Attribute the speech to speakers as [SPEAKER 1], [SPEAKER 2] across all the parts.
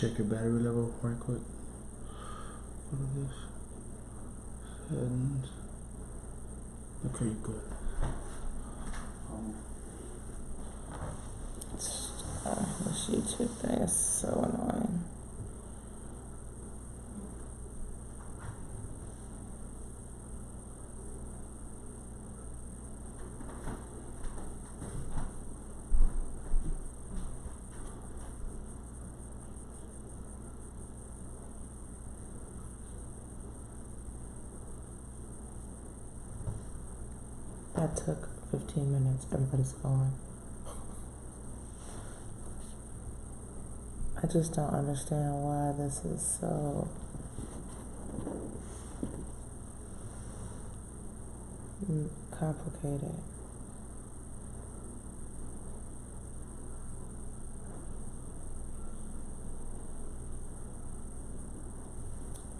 [SPEAKER 1] check your battery level right quick. What is this? Settings. Okay, you're good.
[SPEAKER 2] This YouTube thing is so annoying. That took 15 minutes. Everybody's gone. I just don't understand why this is so complicated.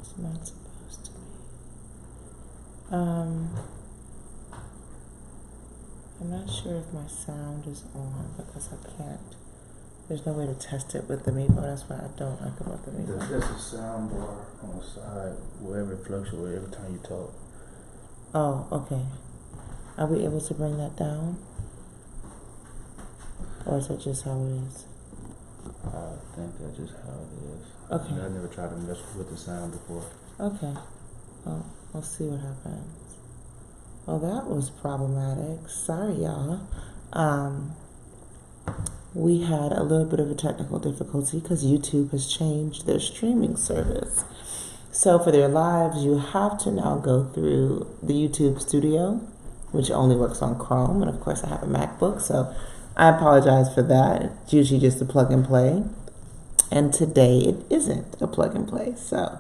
[SPEAKER 2] It's not supposed to be. I'm not sure if my sound is on because I can't. There's no way to test it with the Meepo. That's what I don't like about the Meepo.
[SPEAKER 1] There's a sound bar on the side wherever it fluctuates every time you talk.
[SPEAKER 2] Oh, okay. Are we able to bring that down? Or is that just how it is?
[SPEAKER 1] I think that's just how it is.
[SPEAKER 2] Okay.
[SPEAKER 1] I never tried to mess with the sound before.
[SPEAKER 2] Okay. Well, we'll see what happens. Well, that was problematic. Sorry, y'all. We had a little bit of a technical difficulty because YouTube has changed their streaming service. So for their lives, you have to now go through the YouTube Studio, which only works on Chrome. And of course, I have a MacBook, so I apologize for that. It's usually just a plug and play. And today it isn't a plug and play. So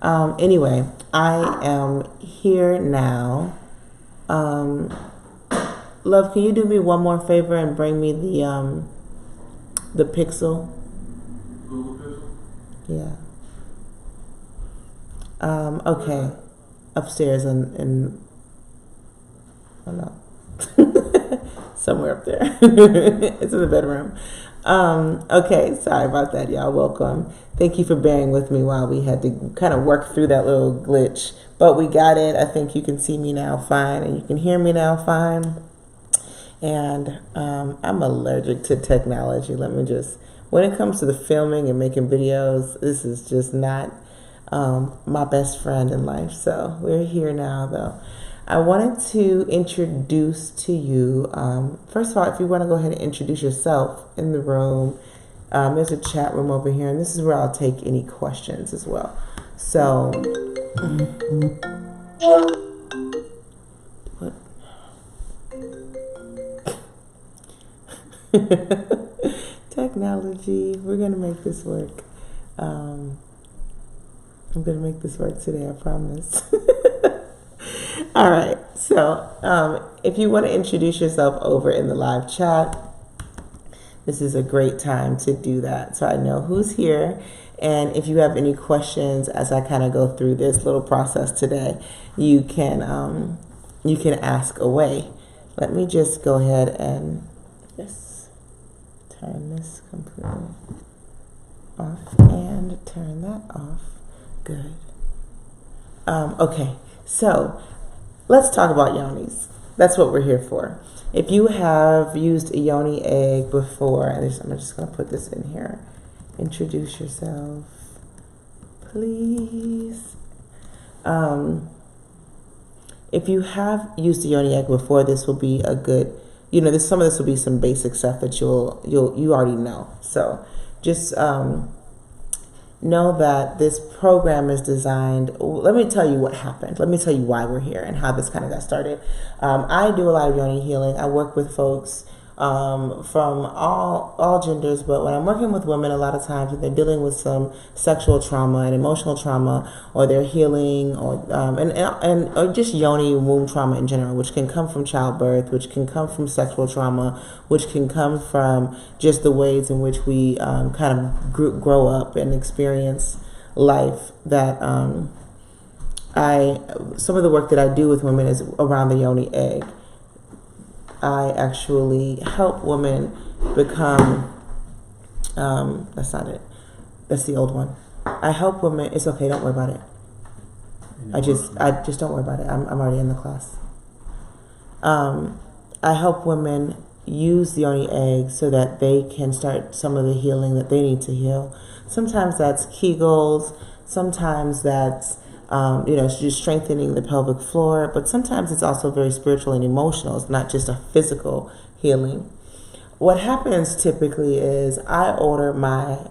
[SPEAKER 2] anyway, I am here now. Love, can you do me one more favor and bring me the Pixel?
[SPEAKER 1] Google Pixel?
[SPEAKER 2] Yeah. Okay. Upstairs in oh no. Somewhere up there. It's in the bedroom. Okay, sorry about that, y'all. Welcome. Thank you for bearing with me while we had to kind of work through that little glitch. But we got it. I think you can see me now fine and you can hear me now fine. And I'm allergic to technology. Let me just, when it comes to the filming and making videos, this is just not my best friend in life. So we're here now, though. I wanted to introduce to you, first of all, if you want to go ahead and introduce yourself in the room, there's a chat room over here, and this is where I'll take any questions as well. So, what? Technology, we're going to make this work. I'm going to make this work today, I promise. All right, so if you want to introduce yourself over in the live chat, this is a great time to do that. So I know who's here, and if you have any questions as I kind of go through this little process today, you can ask away. Let me just go ahead and just turn this completely off and turn that off. Good. Okay, so let's talk about yonis. That's what we're here for. If you have used a yoni egg before, and I'm just going to put this in here. Introduce yourself, please. If you have used a yoni egg before, this will be a good, some of this will be some basic stuff that you already know. So just know that this program is designed. Let me tell you what happened. Let me tell you why we're here and how this kind of got started. I do a lot of yoni healing. I work with folks from all genders, but when I'm working with women, a lot of times when they're dealing with some sexual trauma and emotional trauma, or they're healing, or or just yoni womb trauma in general, which can come from childbirth, which can come from sexual trauma, which can come from just the ways in which we kind of grow up and experience life. That some of the work that I do with women is around the yoni egg. I actually help women become, that's not it. That's the old one. I help women. It's okay. Don't worry about it. I just don't worry about it. I'm already in the class. I help women use the Yoni egg so that they can start some of the healing that they need to heal. Sometimes that's Kegels. Sometimes that's it's just strengthening the pelvic floor. But sometimes it's also very spiritual and emotional. It's not just a physical healing. What happens typically is I order my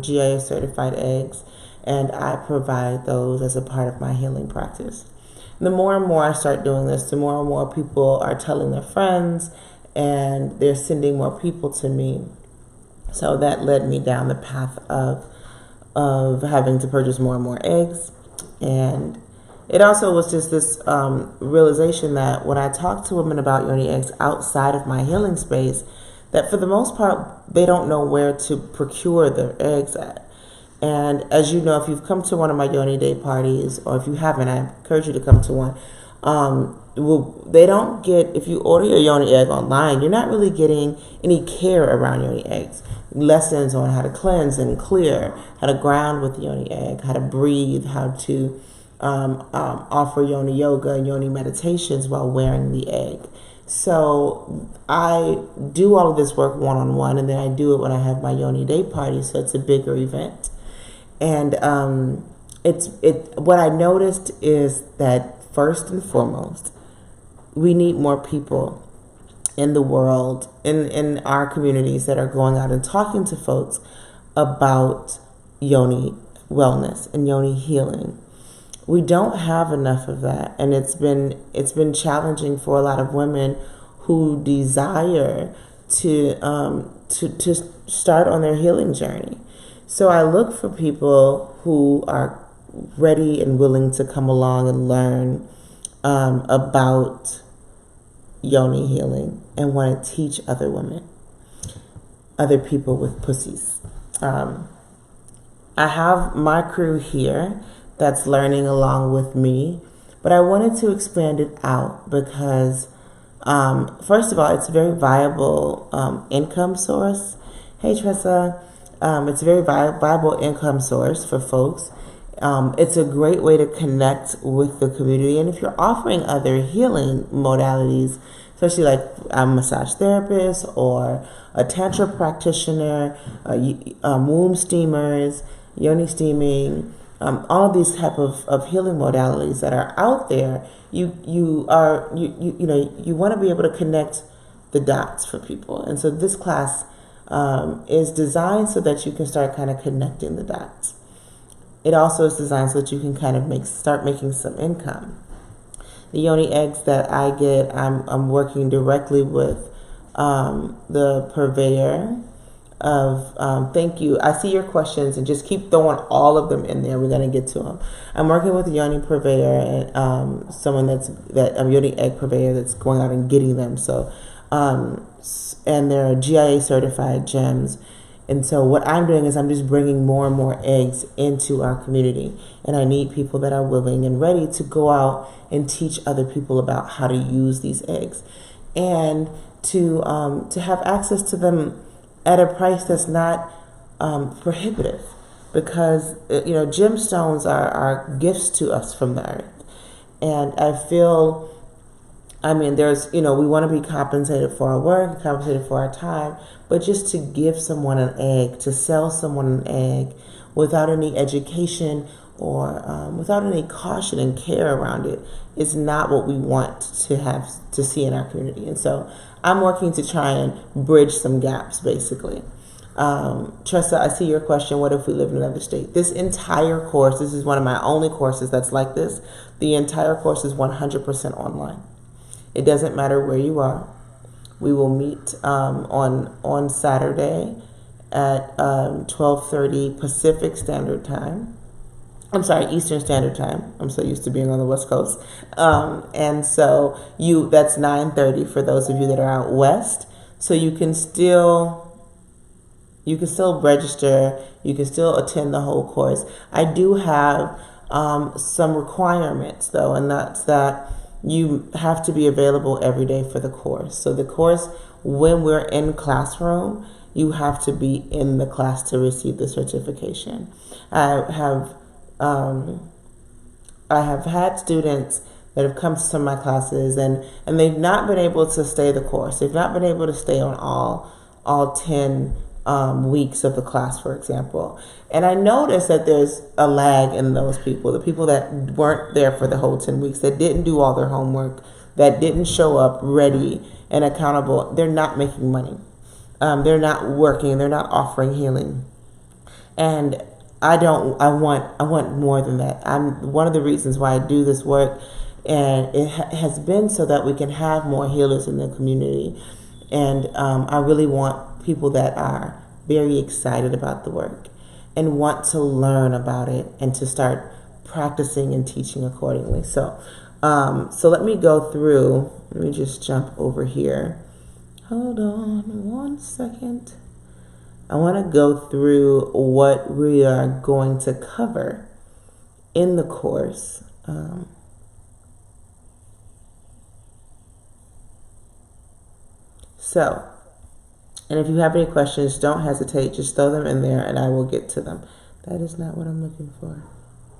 [SPEAKER 2] GIA certified eggs, and I provide those as a part of my healing practice. The more and more I start doing this, the more and more people are telling their friends, and they're sending more people to me. So that led me down the path of having to purchase more and more eggs. And it also was just this realization that when I talk to women about Yoni eggs outside of my healing space, that for the most part, they don't know where to procure their eggs at. And as you know, if you've come to one of my Yoni Day parties, or if you haven't, I encourage you to come to one. They don't get, if you order your Yoni egg online, you're not really getting any care around Yoni eggs. Lessons on how to cleanse and clear, how to ground with the Yoni egg, how to breathe, how to offer Yoni yoga and Yoni meditations while wearing the egg. So I do all of this work one-on-one, and then I do it when I have my Yoni Day party, so it's a bigger event. And what I noticed is that first and foremost, we need more people in the world, in our communities, that are going out and talking to folks about Yoni wellness and Yoni healing. We don't have enough of that, and it's been challenging for a lot of women who desire to start on their healing journey. So I look for people who are ready and willing to come along and learn about Yoni healing and want to teach other women, other people with pussies. I have my crew here that's learning along with me, but I wanted to expand it out because, first of all, it's a very viable income source. Hey, Tressa. It's a very viable income source for folks. It's a great way to connect with the community. And if you're offering other healing modalities, especially like a massage therapist or a tantra practitioner, womb steamers, Yoni steaming, all of these type of healing modalities that are out there, you want to be able to connect the dots for people. And so this class is designed so that you can start kind of connecting the dots. It also is designed so that you can kind of start making some income. The Yoni eggs that I get, I'm working directly with the purveyor of, thank you. I see your questions, and just keep throwing all of them in there. We're going to get to them. I'm working with a Yoni purveyor and someone Yoni egg purveyor that's going out and getting them. So, and they're GIA certified gems. And so what I'm doing is I'm just bringing more and more eggs into our community. And I need people that are willing and ready to go out and teach other people about how to use these eggs, and to have access to them at a price that's not prohibitive, because gemstones are gifts to us from the earth. And I feel, there's, we want to be compensated for our work, compensated for our time, but just to give someone an egg, to sell someone an egg without any education or without any caution and care around it is not what we want to see in our community. And so I'm working to try and bridge some gaps, basically. Tressa, I see your question. What if we live in another state? This entire course, this is one of my only courses that's like this. The entire course is 100% online. It doesn't matter where you are. We will meet on Saturday at 12:30 Pacific Standard Time. I'm sorry, Eastern Standard Time. I'm so used to being on the West Coast. And so that's 9:30 for those of you that are out west. So you can still register. You can still attend the whole course. I do have some requirements though, and that's that you have to be available every day for the course. So the course, when we're in classroom, you have to be in the class to receive the certification. I have had students that have come to some of my classes and they've not been able to stay the course. They've not been able to stay on all 10 weeks of the class, for example. And I noticed that there's a lag in those people, the people that weren't there for the whole 10 weeks, that didn't do all their homework, that didn't show up ready and accountable. They're not making money. They're not working. They're not offering healing. And I want more than that. One of the reasons why I do this work, and it has been so that we can have more healers in the community. And I really want people that are very excited about the work and want to learn about it and to start practicing and teaching accordingly. So let me go through. Let me just jump over here. Hold on 1 second. I want to go through what we are going to cover in the course. And if you have any questions, don't hesitate. Just throw them in there and I will get to them. That is not what I'm looking for.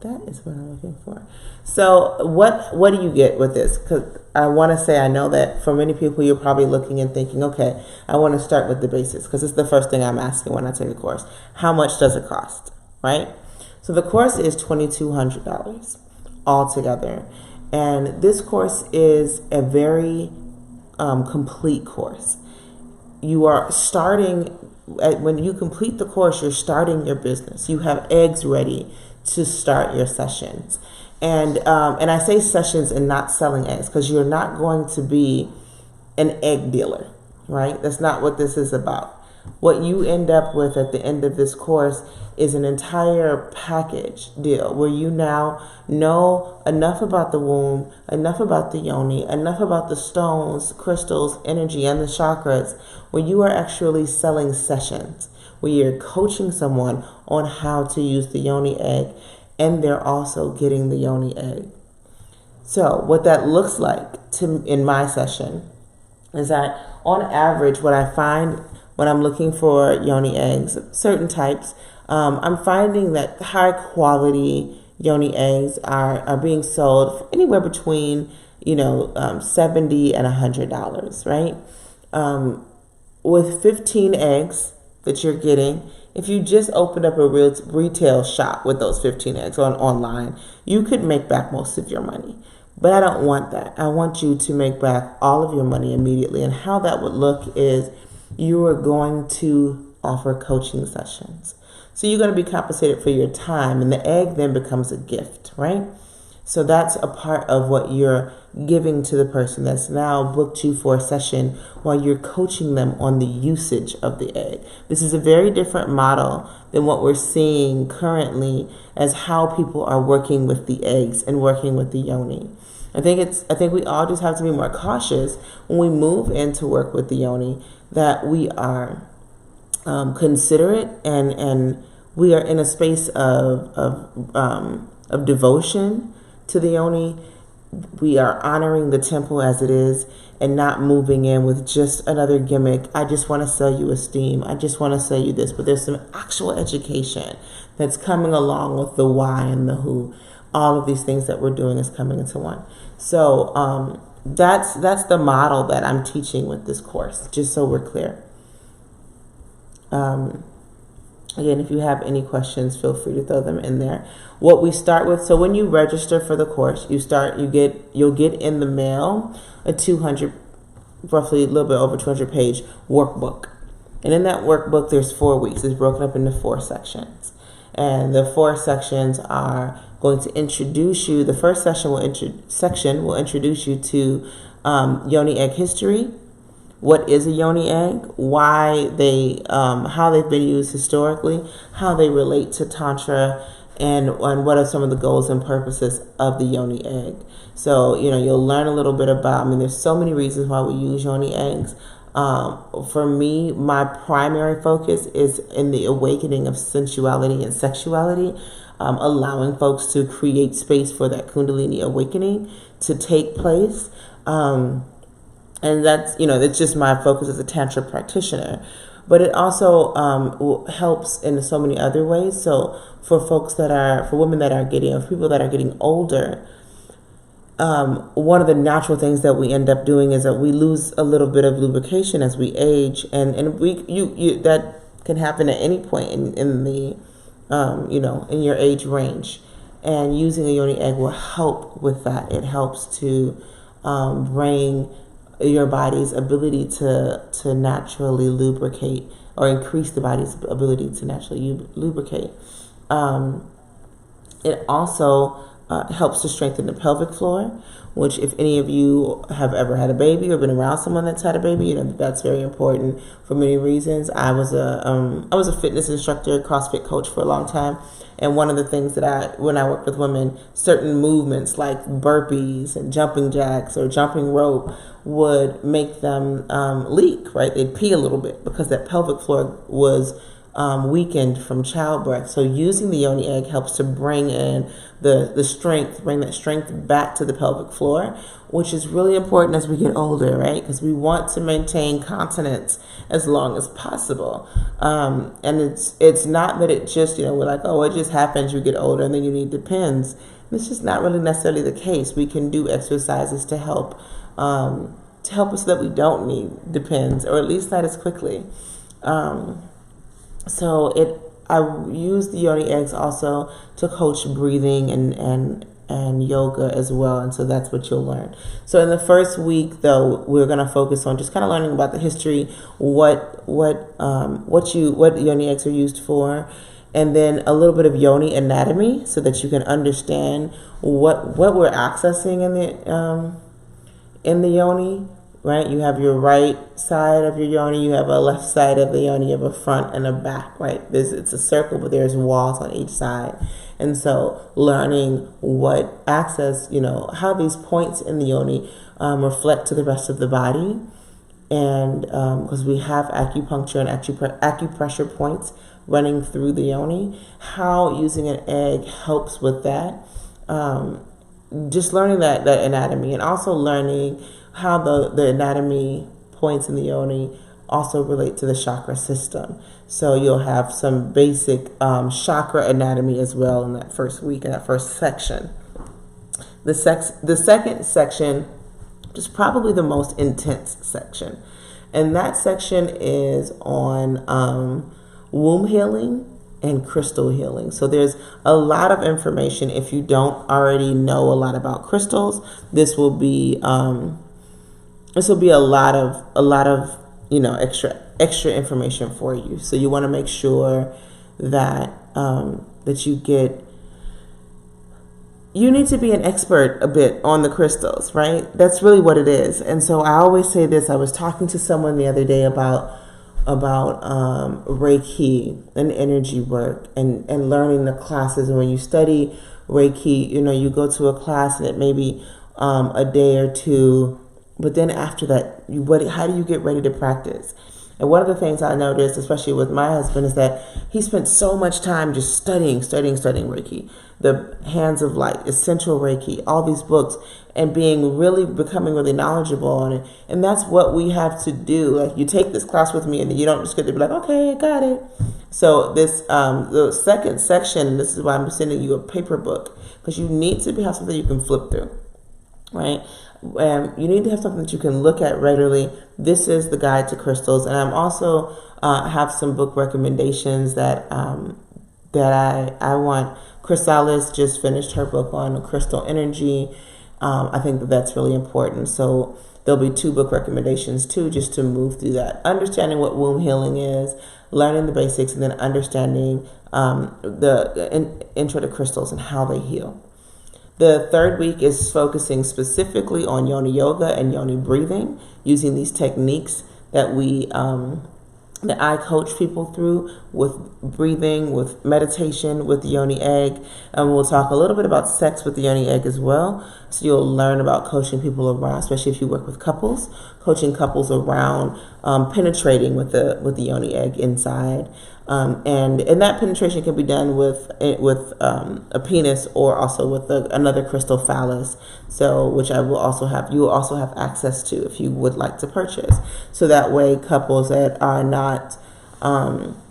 [SPEAKER 2] That is what I'm looking for. So what do you get with this? Because I want to say, I know that for many people, you're probably looking and thinking, okay, I want to start with the basics because it's the first thing I'm asking when I take a course. How much does it cost, right? So the course is $2,200 altogether. And this course is a very complete course. You are starting, when you complete the course, you're starting your business. You have eggs ready to start your sessions. And I say sessions and not selling eggs because you're not going to be an egg dealer, right? That's not what this is about. What you end up with at the end of this course is an entire package deal where you now know enough about the womb, enough about the yoni, enough about the stones, crystals, energy, and the chakras, where you are actually selling sessions, where you're coaching someone on how to use the yoni egg, and they're also getting the yoni egg. So what that looks like in my session is that on average, what I find when I'm looking for yoni eggs, certain types, I'm finding that high quality yoni eggs are being sold for anywhere between, $70 and $100, right? With 15 eggs that you're getting, if you just opened up a real retail shop with those 15 eggs online, you could make back most of your money. But I don't want that. I want you to make back all of your money immediately. And how that would look is you are going to offer coaching sessions. So you're going to be compensated for your time, and the egg then becomes a gift, right? So that's a part of what you're giving to the person that's now booked you for a session while you're coaching them on the usage of the egg. This is a very different model than what we're seeing currently as how people are working with the eggs and working with the yoni. I think we all just have to be more cautious when we move into work with the yoni, that we are considerate and we are in a space of devotion to the yoni. We are honoring the temple as it is and not moving in with just another gimmick. I just want to sell you esteem. I just want to sell you this. But there's some actual education that's coming along with the why and the who. All of these things that we're doing is coming into one. So that's the model that I'm teaching with this course, just so we're clear. Again, if you have any questions, feel free to throw them in there. What we start with, so when you register for the course, you'll get in the mail a roughly a little bit over 200 page workbook. And in that workbook, there's 4 weeks. It's broken up into 4 sections. And the 4 sections are going to introduce you. The first section will introduce you to yoni egg history. What is a yoni egg? Why how they've been used historically, how they relate to Tantra, and what are some of the goals and purposes of the yoni egg. So, you'll learn a little bit about, there's so many reasons why we use yoni eggs. For me, my primary focus is in the awakening of sensuality and sexuality, allowing folks to create space for that Kundalini awakening to take place. And that's, that's just my focus as a Tantra practitioner. but it also helps in so many other ways. So for women that are getting, or people that are getting older, one of the natural things that we end up doing is that we lose a little bit of lubrication as we age, and that can happen at any point in the in your age range. And using a yoni egg will help with that. It helps to bring your body's ability to naturally lubricate, or increase the body's ability to naturally lubricate. It also helps to strengthen the pelvic floor, which, if any of you have ever had a baby or been around someone that's had a baby, you know that's very important for many reasons. I was a fitness instructor, CrossFit coach for a long time, and one of the things that when I work with women, certain movements like burpees and jumping jacks or jumping rope would make them leak, right? They'd pee a little bit because that pelvic floor was weakened from childbirth. So using the yoni egg helps to bring in the strength, bring that strength back to the pelvic floor, which is really important as we get older, right? Because we want to maintain continence as long as possible. And it's not that it just, we're like, oh, it just happens, you get older and then you need Depends. It's just not really necessarily the case. We can do exercises to help us so that we don't need Depends, or at least not as quickly. So I use the yoni eggs also to coach breathing and yoga as well, and so that's what you'll learn. So in the first week, though, we're going to focus on just kind of learning about the history, what yoni eggs are used for, and then a little bit of yoni anatomy, so that you can understand what we're accessing in the yoni. Right, you have your right side of your yoni, you have a left side of the yoni, you have a front and a back, right? It's a circle, but there's walls on each side. And so learning what access, how these points in the yoni reflect to the rest of the body. And because we have acupuncture and acupressure points running through the yoni, how using an egg helps with that. Just learning that anatomy, and also learning how the anatomy points in the yoni also relate to the chakra system. So you'll have some basic chakra anatomy as well in that first week, in that first section. The second section is probably the most intense section. And that section is on womb healing and crystal healing. So there's a lot of information. If you don't already know a lot about crystals, this will be a lot of extra information for you. So you want to make sure that you need to be an expert a bit on the crystals, right? That's really what it is. And so I always say this. I was talking to someone the other day about Reiki and energy work and learning the classes. And when you study Reiki, you go to a class and it may be a day or two. But then after that, how do you get ready to practice? And one of the things I noticed, especially with my husband, is that he spent so much time just studying Reiki, the Hands of Light, Essential Reiki, all these books, and becoming really knowledgeable on it. And that's what we have to do. Like, you take this class with me, and then you don't just get to be like, okay, I got it. So this, the second section, this is why I'm sending you a paper book, because you need to have something you can flip through, right? You need to have something that you can look at regularly. This is the Guide to Crystals, and I'm also have some book recommendations that I want. Chrysalis just finished her book on crystal energy. I think that's really important. So there'll be 2 book recommendations too, just to move through that. Understanding what womb healing is, learning the basics, and then understanding the intro to crystals and how they heal. The third week is focusing specifically on yoni yoga and yoni breathing, using these techniques that that I coach people through with breathing, with meditation, with the yoni egg. And we'll talk a little bit about sex with the yoni egg as well. So you'll learn about coaching people around, especially if you work with couples, coaching couples around penetrating with the yoni egg inside. And that penetration can be done with a penis, or also with another crystal phallus. So, which you will also have access to if you would like to purchase. So that way, couples that are not that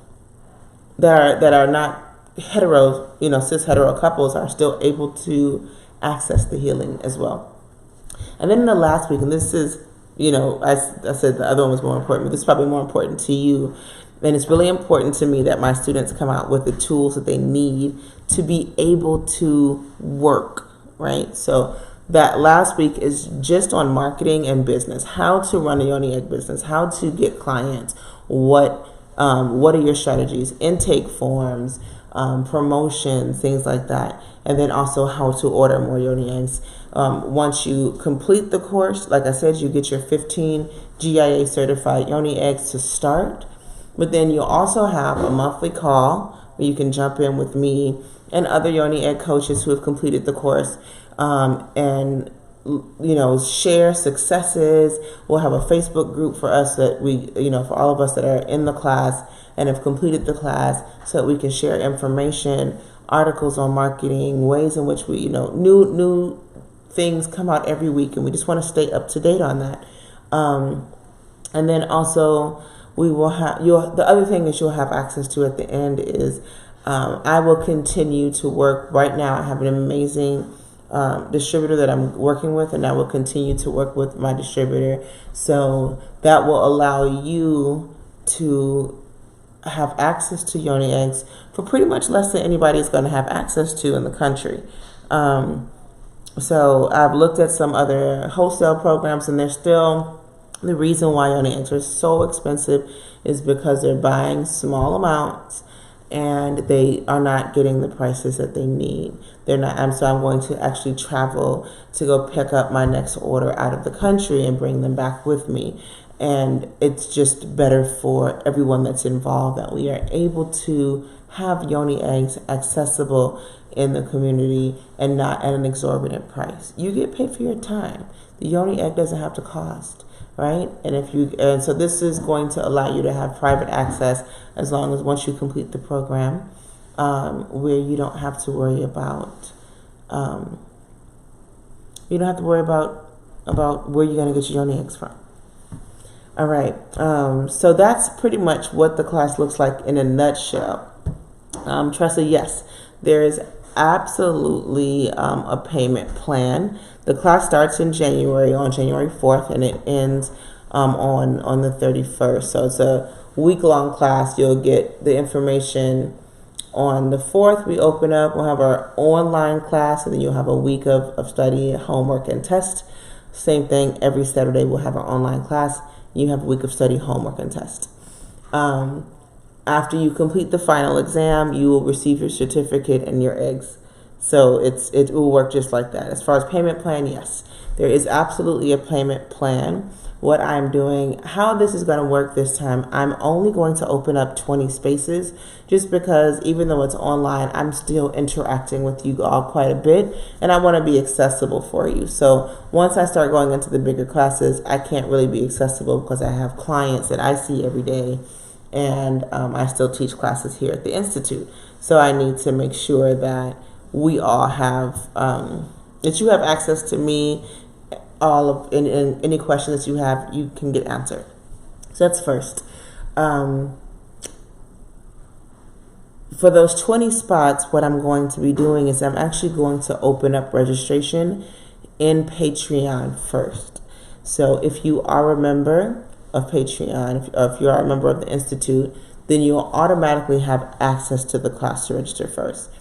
[SPEAKER 2] are not hetero, cis hetero couples are still able to access the healing as well. And then in the last week, and this is, I said the other one was more important, but this is probably more important to you. And it's really important to me that my students come out with the tools that they need to be able to work, right? So that last week is just on marketing and business, how to run a Yoni Egg business, how to get clients, what are your strategies, intake forms, promotions, things like that. And then also how to order more Yoni Eggs. Once you complete the course, like I said, you get your 15 GIA certified Yoni Eggs to start. But then you'll also have a monthly call where you can jump in with me and other Yoni Egg coaches who have completed the course, and share successes. We'll have a Facebook group for us that for all of us that are in the class and have completed the class, so that we can share information, articles on marketing, ways in which we, new things come out every week, and we just want to stay up to date on that. And then also, we will have the other thing is you'll have access to at the end is I will continue to work. Right now I have an amazing distributor that I'm working with, and I will continue to work with my distributor, so that will allow you to have access to Yoni Eggs for pretty much less than anybody is going to have access to in the country. So I've looked at some other wholesale programs, and they're still, the reason why Yoni Eggs are so expensive is because they're buying small amounts and they are not getting the prices that they need. They're not. So I'm going to actually travel to go pick up my next order out of the country and bring them back with me. And it's just better for everyone that's involved that we are able to have Yoni Eggs accessible in the community and not at an exorbitant price. You get paid for your time. The Yoni Egg doesn't have to cost. Right? And so this is going to allow you to have private access as long as once you complete the program, where you don't have to worry about about where you're going to get your Yoni Eggs from. All right. So that's pretty much what the class looks like in a nutshell. Tressa, yes, there is absolutely a payment plan. The class starts in January, on January 4th, and it ends on the 31st. So it's a week-long class. You'll get the information on the 4th. We open up. We'll have our online class, and then you'll have a week of study, homework, and test. Same thing. Every Saturday we'll have our online class. You have a week of study, homework, and test. After you complete the final exam, you will receive your certificate and your eggs. So it will work just like that. As far as payment plan, yes, there is absolutely a payment plan. What I'm doing, how this is going to work this time, I'm only going to open up 20 spaces, just because even though it's online, I'm still interacting with you all quite a bit, and I want to be accessible for you. So once I start going into the bigger classes, I can't really be accessible because I have clients that I see every day, and I still teach classes here at the Institute. So I need to make sure that we all have, that you have access to me. All of any questions that you have, you can get answered. So that's first. For those 20 spots, what I'm going to be doing is I'm actually going to open up registration in Patreon first. So if you are a member of Patreon, if you are a member of the Institute, then you'll automatically have access to the class to register first.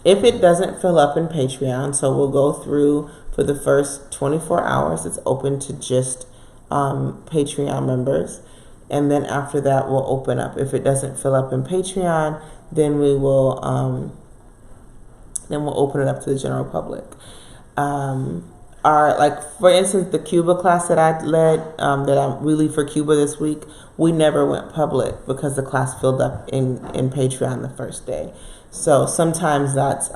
[SPEAKER 2] If it doesn't fill up in Patreon, so we'll go through for the first 24 hours, it's open to just Patreon members. And then after that, we'll open up. If it doesn't fill up in Patreon, then we will we'll open it up to the general public. For instance, the Cuba class that I led, that I'm really for Cuba this week, we never went public because the class filled up in Patreon the first day. So sometimes that's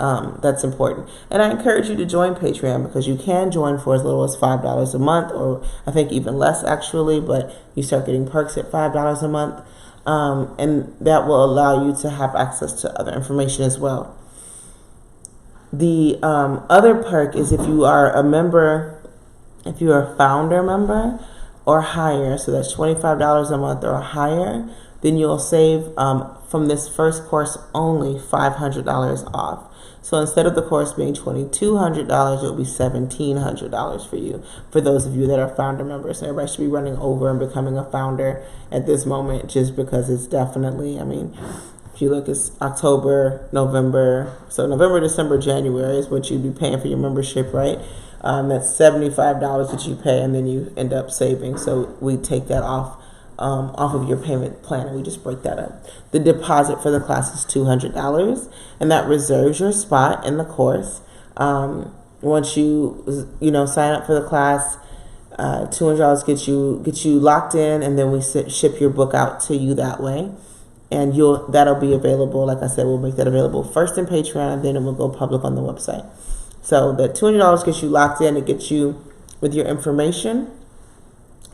[SPEAKER 2] important. And I encourage you to join Patreon, because you can join for as little as $5 a month, or I think even less actually, but you start getting perks at $5 a month. And that will allow you to have access to other information as well. The other perk is if you are a member, if you are a founder member or higher, so that's $25 a month or higher, then you'll save from this first course only $500 off. So instead of the course being $2,200, it'll be $1,700 for you. For those of you that are founder members, so everybody should be running over and becoming a founder at this moment, just because it's definitely, I mean, if you look, it's October, November. So November, December, January is what you'd be paying for your membership, right? That's $75 that you pay, and then you end up saving. So we take that off of your payment plan, and we just break that up. The deposit for the class is $200, and that reserves your spot in the course. Once you sign up for the class, $200 get you locked in, and then we ship your book out to you that way. And that'll be available. Like I said, we'll make that available first in Patreon, and then it will go public on the website. So that $200 gets you locked in. It gets you with your information.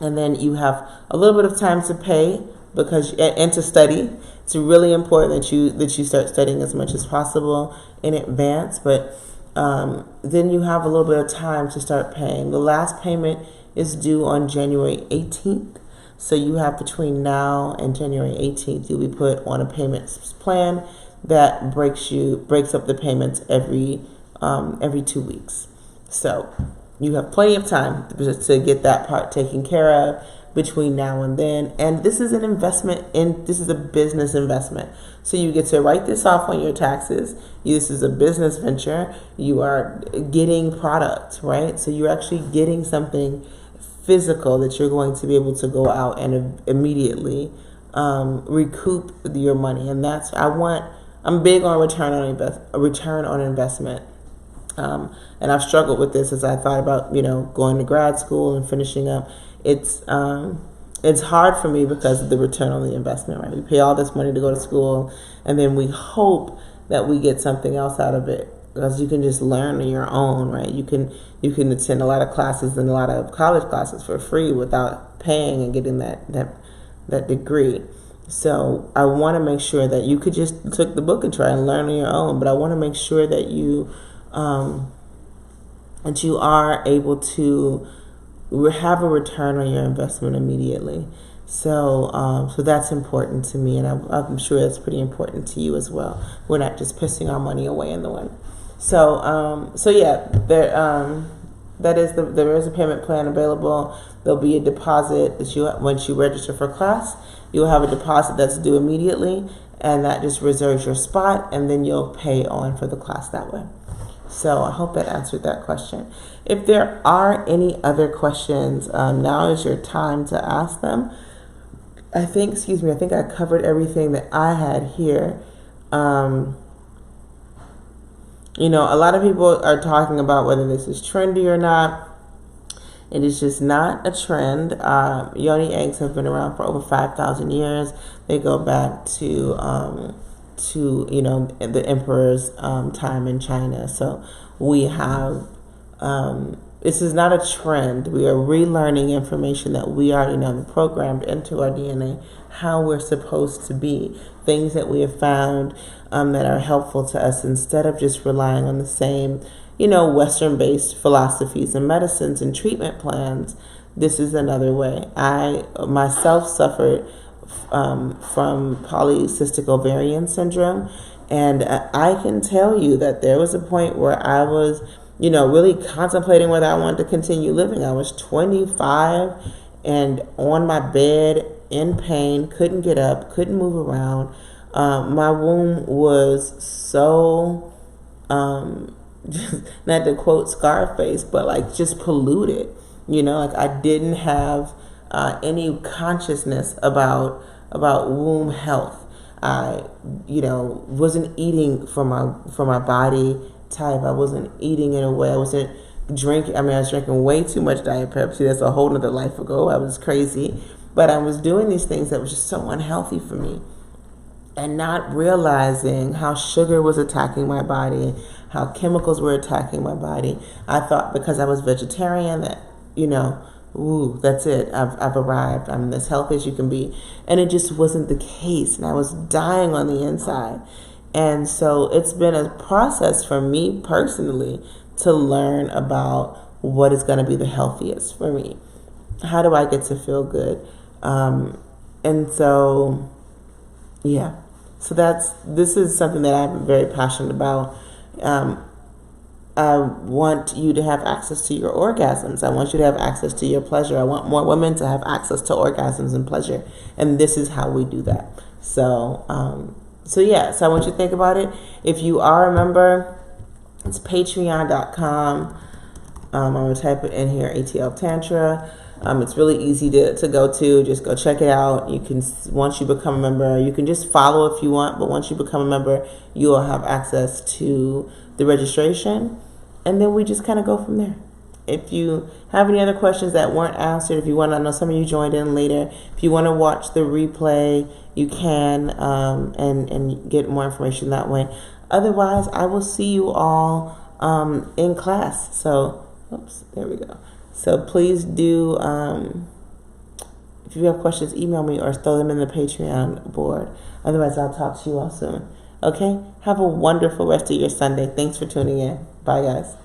[SPEAKER 2] And then you have a little bit of time to pay and to study. It's really important that you start studying as much as possible in advance. But then you have a little bit of time to start paying. The last payment is due on January 18th. So you have between now and January 18th, you'll be put on a payment plan that breaks up the payments every 2 weeks. So you have plenty of time to get that part taken care of between now and then. And this is an investment this is a business investment. So you get to write this off on your taxes. This is a business venture. You are getting product, right? So you're actually getting something physical that you're going to be able to go out and immediately recoup your money. And I'm big on return on investment. And I've struggled with this as I thought about, going to grad school and finishing up. It's hard for me because of the return on the investment, right? We pay all this money to go to school, and then we hope that we get something else out of it, because you can just learn on your own, right? You can attend a lot of classes and a lot of college classes for free without paying and getting that degree. So I want to make sure that you could just take the book and try and learn on your own, but I want to make sure that you are able to have a return on your investment immediately. So that's important to me, and I'm sure that's pretty important to you as well. We're not just pissing our money away in the wind. So yeah, there is a payment plan available. There'll be a deposit that once you register for class, you'll have a deposit that's due immediately, and that just reserves your spot, and then you'll pay on for the class that way. So I hope that answered that question. If there are any other questions, now is your time to ask them. I think I covered everything that I had here. A lot of people are talking about whether this is trendy or not. It is just not a trend. Yoni eggs have been around for over 5,000 years. They go back to the emperor's time in China. So we have this is not a trend. We are relearning information that we already know, programmed into our DNA, how we're supposed to be, things that we have found that are helpful to us, instead of just relying on the same, Western-based philosophies and medicines and treatment plans. This is another way. I myself suffered from polycystic ovarian syndrome, and I can tell you that there was a point where I was really contemplating whether I wanted to continue living. I was 25 and on my bed in pain, couldn't get up, couldn't move around. My womb was so, not to quote Scarface, but just polluted. I didn't have any consciousness about womb health. I, wasn't eating for my body type. I wasn't eating in a way. I wasn't drinking. I was drinking way too much Diet Pepsi. That's a whole nother life ago. I was crazy. But I was doing these things that was just so unhealthy for me, and not realizing how sugar was attacking my body, how chemicals were attacking my body. I thought because I was vegetarian that, that's it. I've arrived. I'm as healthy as you can be. And it just wasn't the case. And I was dying on the inside. And so it's been a process for me personally to learn about what is going to be the healthiest for me. How do I get to feel good? And so Yeah. So this is something that I'm very passionate about. I want you to have access to your orgasms. I want you to have access to your pleasure. I want more women to have access to orgasms and pleasure. And this is how we do that. So, so I want you to think about it. If you are a member, it's patreon.com. I'm going to type it in here, ATL Tantra. It's really easy to go to. Just go check it out. You can, once you become a member, you can just follow if you want, but once you become a member, you will have access to the registration. And then we just kind of go from there. If you have any other questions that weren't answered, if you want to know, some of you joined in later, if you want to watch the replay, you can, and get more information that way. Otherwise, I will see you all in class. So, oops, there we go. So please do, if you have questions, email me or throw them in the Patreon board. Otherwise, I'll talk to you all soon. Okay? Have a wonderful rest of your Sunday. Thanks for tuning in. Bye, guys.